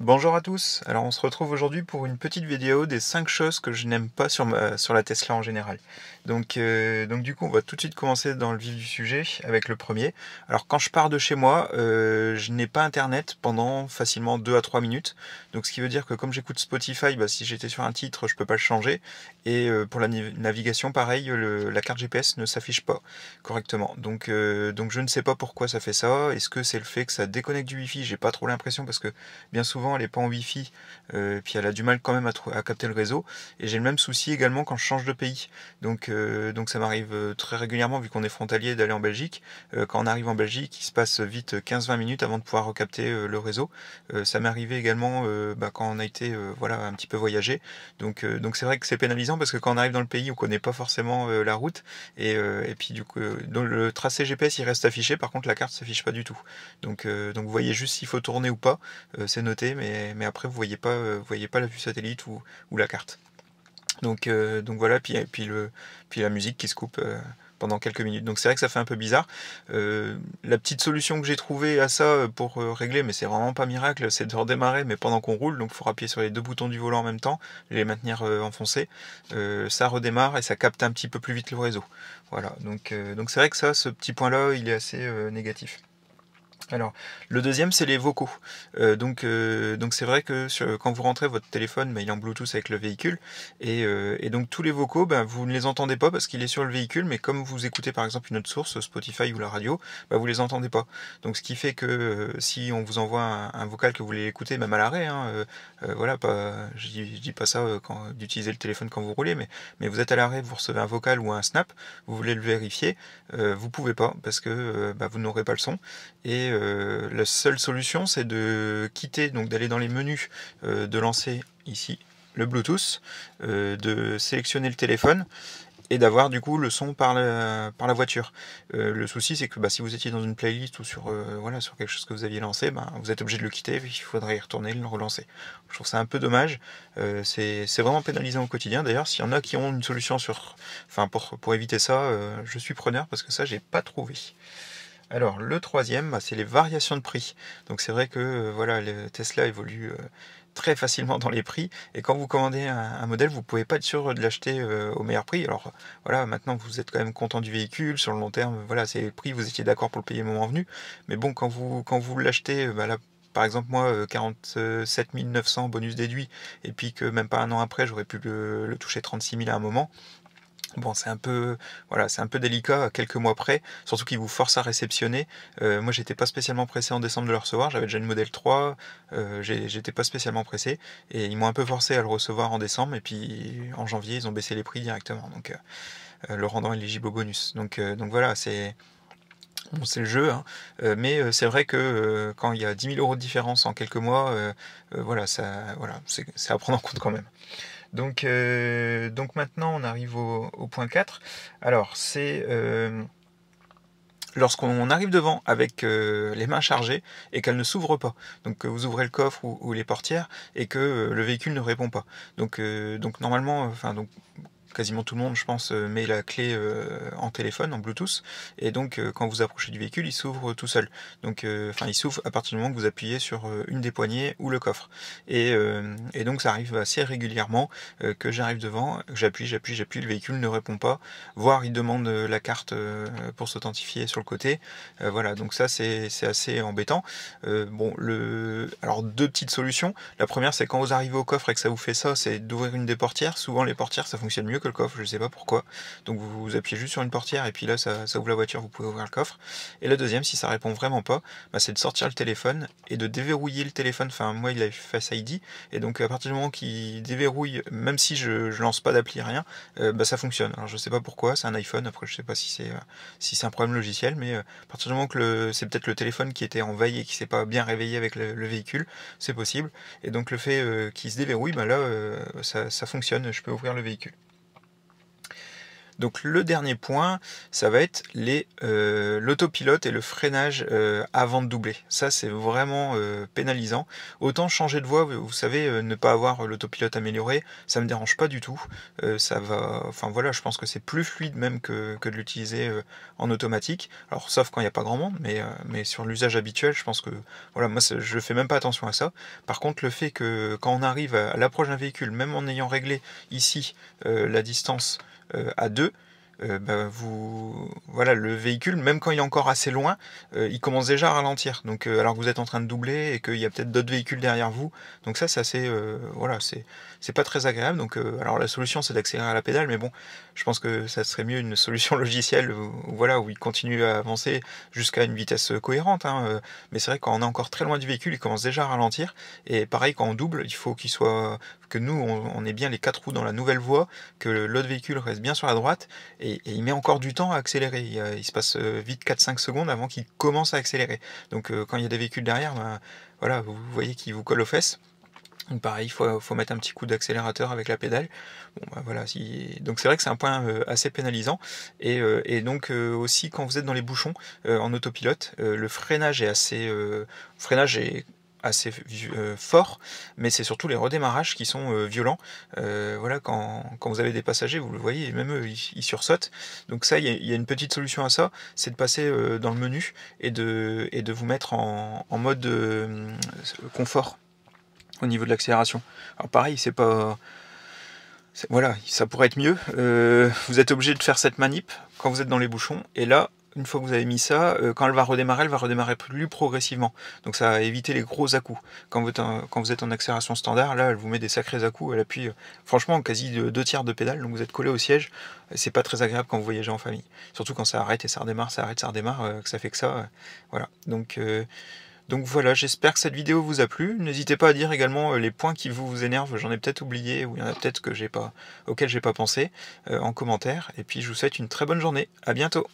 Bonjour à tous, alors on se retrouve aujourd'hui pour une petite vidéo des 5 choses que je n'aime pas sur la Tesla en général. Donc du coup on va tout de suite commencer dans le vif du sujet avec le premier. Alors quand je pars de chez moi, je n'ai pas internet pendant facilement 2 à 3 minutes. Donc ce qui veut dire que comme j'écoute Spotify, si j'étais sur un titre je peux pas le changer. Et pour la navigation pareil, la carte GPS ne s'affiche pas correctement. Donc je ne sais pas pourquoi ça fait ça. Est-ce que c'est le fait que ça déconnecte du Wi-Fi? J'ai pas trop l'impression parce que bien souvent elle n'est pas en Wi-Fi, puis elle a du mal quand même à capter le réseau. Et j'ai le même souci également quand je change de pays. Donc ça m'arrive très régulièrement, vu qu'on est frontalier, d'aller en Belgique. Quand on arrive en Belgique, il se passe vite 15-20 minutes avant de pouvoir recapter le réseau. Ça m'est arrivé également quand on a été voilà, un petit peu voyager. Donc c'est vrai que c'est pénalisant parce que quand on arrive dans le pays, on connaît pas forcément la route. Et puis du coup, donc le tracé GPS il reste affiché, par contre la carte s'affiche pas du tout. Donc vous voyez juste s'il faut tourner ou pas, c'est noté, mais après vous voyez pas la vue satellite ou la carte. Donc voilà, puis la musique qui se coupe pendant quelques minutes. Donc c'est vrai que ça fait un peu bizarre. La petite solution que j'ai trouvée à ça pour régler, mais c'est vraiment pas miracle, c'est de redémarrer, mais pendant qu'on roule, donc il faut appuyer sur les deux boutons du volant en même temps, les maintenir enfoncés. Ça redémarre et ça capte un petit peu plus vite le réseau. Voilà, donc c'est vrai que ça, ce petit point-là, il est assez négatif. Alors, le deuxième, c'est les vocaux. Donc c'est vrai que quand vous rentrez votre téléphone, il est en Bluetooth avec le véhicule, et donc tous les vocaux, vous ne les entendez pas parce qu'il est sur le véhicule, mais comme vous écoutez par exemple une autre source, Spotify ou la radio, vous les entendez pas. Donc ce qui fait que si on vous envoie un vocal que vous voulez écouter, même à l'arrêt, voilà, je dis pas ça d'utiliser le téléphone quand vous roulez, mais vous êtes à l'arrêt, vous recevez un vocal ou un snap, vous voulez le vérifier, vous pouvez pas parce que vous n'aurez pas le son. Et la seule solution, c'est de quitter, donc d'aller dans les menus, de lancer ici le Bluetooth, de sélectionner le téléphone et d'avoir du coup le son par la voiture. Le souci, c'est que si vous étiez dans une playlist ou voilà, sur quelque chose que vous aviez lancé, vous êtes obligé de le quitter, il faudrait y retourner, le relancer. Je trouve ça un peu dommage. C'est vraiment pénalisant au quotidien. D'ailleurs, s'il y en a qui ont une solution pour éviter ça, je suis preneur parce que ça, j'ai pas trouvé. Alors le troisième, c'est les variations de prix. Donc c'est vrai que voilà, le Tesla évolue très facilement dans les prix, et quand vous commandez un modèle, vous pouvez pas être sûr de l'acheter au meilleur prix. Alors voilà, maintenant vous êtes quand même content du véhicule, sur le long terme, voilà, c'est le prix, vous étiez d'accord pour le payer le moment venu. Mais bon, quand vous l'achetez, là par exemple moi 47 900 bonus déduit, et puis que même pas un an après j'aurais pu le toucher 36 000 à un moment. Bon, c'est un peu délicat à quelques mois près, surtout qu'ils vous forcent à réceptionner. Moi, j'étais pas spécialement pressé en décembre de le recevoir, j'avais déjà une modèle 3, j'étais pas spécialement pressé, et ils m'ont un peu forcé à le recevoir en décembre, et puis en janvier, ils ont baissé les prix directement, donc le rendant éligible au bonus. Donc voilà, c'est le jeu, hein. Mais c'est vrai que quand il y a 10 000 € de différence en quelques mois, voilà, c'est à prendre en compte quand même. Donc maintenant on arrive au point 4. Alors c'est lorsqu'on arrive devant avec les mains chargées et qu'elles ne s'ouvrent pas. Donc vous ouvrez le coffre ou les portières et que le véhicule ne répond pas. Donc normalement, quasiment tout le monde, je pense, met la clé en téléphone, en Bluetooth, et donc quand vous approchez du véhicule, il s'ouvre tout seul. Il s'ouvre à partir du moment que vous appuyez sur une des poignées ou le coffre. Et donc ça arrive assez régulièrement que j'arrive devant, j'appuie, le véhicule ne répond pas, voire il demande la carte pour s'authentifier sur le côté. Voilà, donc ça c'est assez embêtant. Alors deux petites solutions. La première, c'est quand vous arrivez au coffre et que ça vous fait ça, c'est d'ouvrir une des portières. Souvent les portières ça fonctionne mieux que le coffre, je sais pas pourquoi. Donc vous appuyez juste sur une portière et puis là ça ouvre la voiture, vous pouvez ouvrir le coffre. Et la deuxième, si ça répond vraiment pas, c'est de sortir le téléphone et de déverrouiller le téléphone. Enfin moi il a Face ID, et donc à partir du moment qu'il déverrouille, même si je lance pas d'appli rien, ça fonctionne. Alors je sais pas pourquoi, c'est un iPhone, après je sais pas si c'est un problème logiciel, mais à partir du moment que c'est peut-être le téléphone qui était en veille et qui s'est pas bien réveillé avec le véhicule, c'est possible. Et donc le fait qu'il se déverrouille, là ça fonctionne, je peux ouvrir le véhicule. Donc le dernier point, ça va être l'autopilote et le freinage avant de doubler. Ça c'est vraiment pénalisant. Autant changer de voie, vous savez, ne pas avoir l'autopilote amélioré, ça me dérange pas du tout. Ça va, enfin voilà, je pense que c'est plus fluide même que de l'utiliser en automatique. Alors sauf quand il n'y a pas grand monde, mais sur l'usage habituel, je pense que voilà, moi je fais même pas attention à ça. Par contre, le fait que quand on arrive à l'approche d'un véhicule, même en ayant réglé ici la distance à 2, voilà, le véhicule, même quand il est encore assez loin, il commence déjà à ralentir. Donc, alors que vous êtes en train de doubler et qu'il y a peut-être d'autres véhicules derrière vous. Donc ça, c'est assez, voilà, c'est pas très agréable. Donc, alors la solution, c'est d'accélérer à la pédale, mais bon, je pense que ça serait mieux une solution logicielle, voilà, où il continue à avancer jusqu'à une vitesse cohérente. Hein, mais c'est vrai que quand on est encore très loin du véhicule, il commence déjà à ralentir. Et pareil, quand on double, il faut que nous, on ait bien les 4 roues dans la nouvelle voie, que l'autre véhicule reste bien sur la droite, et il met encore du temps à accélérer. Il se passe vite 4-5 secondes avant qu'il commence à accélérer. Donc quand il y a des véhicules derrière, voilà, vous voyez qu'ils vous collent aux fesses. Donc pareil, il faut mettre un petit coup d'accélérateur avec la pédale. Bon, voilà, donc c'est vrai que c'est un point assez pénalisant. Et donc aussi quand vous êtes dans les bouchons en autopilote, le freinage est assez fort, mais c'est surtout les redémarrages qui sont violents. Voilà, quand vous avez des passagers, vous le voyez, même eux, ils sursautent. Donc ça, il y a une petite solution à ça, c'est de passer dans le menu et de vous mettre en mode confort au niveau de l'accélération. Alors pareil, voilà, ça pourrait être mieux. Vous êtes obligé de faire cette manip quand vous êtes dans les bouchons, et là, une fois que vous avez mis ça, quand elle va redémarrer plus progressivement. Donc ça va éviter les gros à-coups. Quand vous êtes en accélération standard, là, elle vous met des sacrés à-coups. Elle appuie franchement quasi 2 tiers de pédale, donc vous êtes collé au siège. C'est pas très agréable quand vous voyagez en famille. Surtout quand ça arrête et ça redémarre, que ça fait que ça. Voilà. Donc voilà, j'espère que cette vidéo vous a plu. N'hésitez pas à dire également les points qui vous énervent, j'en ai peut-être oublié, ou il y en a peut-être auxquels j'ai pas pensé, en commentaire. Et puis je vous souhaite une très bonne journée. À bientôt.